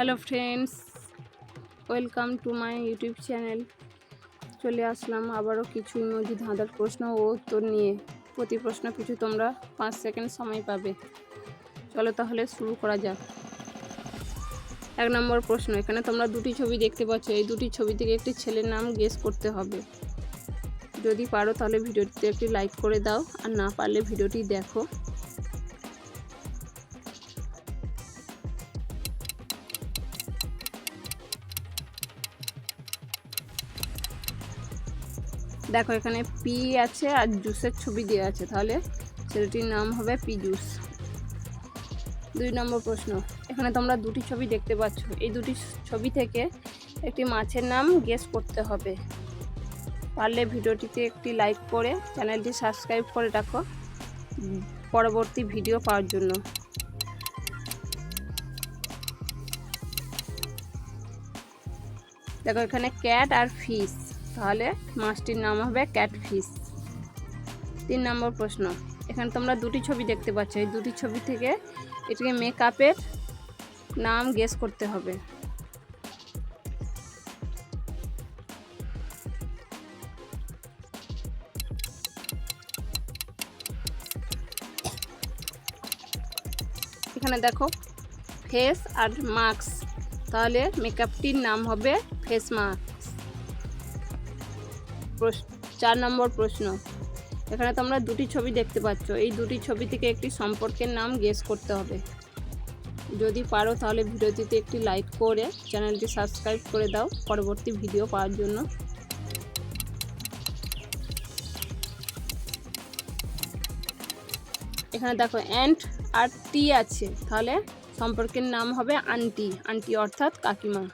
Hello friends, welcome to my YouTube channel. চলে আসলাম আবারও কিছু ইংরেজি ধাঁধার প্রশ্ন ও উত্তর নিয়ে। প্রতি প্রশ্ন পিছু তোমরা 5 সেকেন্ড সময় পাবে। চলো তাহলে শুরু করা যাক। 1 নম্বর প্রশ্ন, এখানে তোমরা দুটি ছবি দেখতে পাচ্ছ। এই দুটি ছবি থেকে একটি ছেলের নাম গেস করতে হবে। যদি পারো তাহলে ভিডিওটিতে একটি লাইক করে দাও, আর না পারলে ভিডিওটি দেখো। দেখো এখানে পি আছে আর জুসের ছবি দেওয়া আছে, তাহলে ছেলেটির নাম হবে পিজুস। 2 নম্বর প্রশ্ন, এখানে তোমরা দুটি ছবি দেখতে পাচ্ছ। এই দুটি ছবি থেকে একটি মাছের নাম গেস করতে হবে। পারলে ভিডিওটিতে একটি লাইক করে চ্যানেলটি সাবস্ক্রাইব করে রাখো পরবর্তী ভিডিও পাওয়ার জন্য। দেখো এখানে ক্যাট আর ফিশ, তাহলে মাছটির নাম হবে ক্যাটফিশ। 3 নম্বর প্রশ্ন, এখানে তোমরা দুটি ছবি দেখতে পাচ্ছ। এই দুটি ছবি থেকে এটিকে মেকআপের নাম গেস করতে হবে। এখানে দেখো ফেস আর মাস্ক, তাহলে মেকআপটির নাম হবে ফেস মাস্ক। 4 নম্বর প্রশ্ন, এখানে তোমরা দুটি ছবি দেখতে পাচ্ছ। এই দুটি ছবি থেকে একটি সম্পর্কের নাম গেস করতে হবে। যদি পারো তাহলে ভিডিওটিতে একটি লাইক করে চ্যানেলটি সাবস্ক্রাইব করে দাও পরবর্তী ভিডিও পাওয়ার জন্য। এখানে দেখো অ্যান্ট আর টি আছে, তাহলে সম্পর্কের নাম হবে আন্টি। আন্টি অর্থাৎ কাকিমা।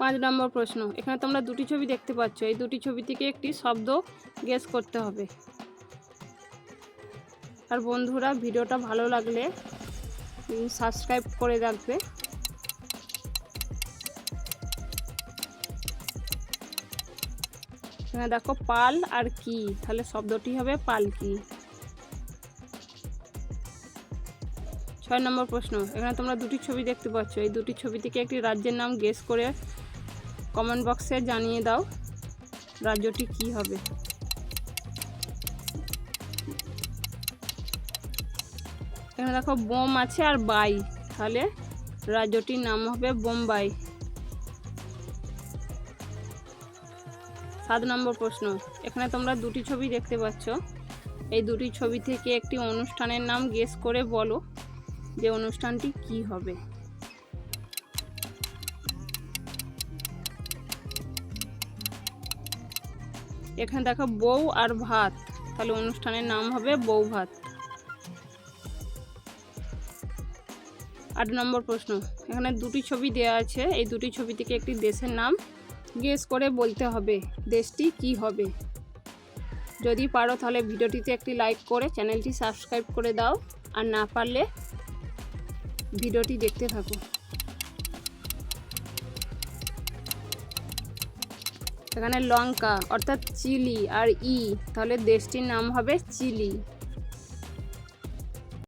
5 নম্বর প্রশ্ন, এখানে তোমরা দুটি ছবি দেখতে পাচ্ছ। এই দুটি ছবি থেকে একটি শব্দ গেস করতে হবে। আর বন্ধুরা, ভিডিওটা ভালো লাগলে সাবস্ক্রাইব করে রাখবে। এখানে দেখো পাল আর কি, তাহলে শব্দটি হবে পালকি। 6 নম্বর প্রশ্ন, এখানে তোমরা দুটি ছবি দেখতে পাচ্ছ। এই দুটি ছবি থেকে একটি রাজ্যের নাম গেস করে কমেন্ট বক্সে জানিয়ে দাও রাজ্যটি কি হবে। এখানে দেখো বোম আছে আর বাই, তাহলে রাজ্যটির নাম হবে বোম্বাই। 7 নম্বর প্রশ্ন, এখানে তোমরা দুটি ছবি দেখতে পাচ্ছ। এই দুটি ছবি থেকে একটি অনুষ্ঠানের নাম গেস করে বলো যে অনুষ্ঠানটি কি হবে। এখানে দেখো বউ আর ভাত, তাহলে অনুষ্ঠানের নাম হবে বউ ভাত। 8 নম্বর প্রশ্ন, এখানে দুটি ছবি দেওয়া আছে। এই দুটি ছবি থেকে একটি দেশের নাম গেস করে বলতে হবে দেশটি কি হবে। যদি পারো তাহলে ভিডিওটিতে একটি লাইক করে চ্যানেলটি সাবস্ক্রাইব করে দাও, আর না পারলে ভিডিওটি দেখতে থাকো। এখানে লঙ্কা অর্থাৎ চিলি আর তাহলে দেশটির নাম হবে চিলি।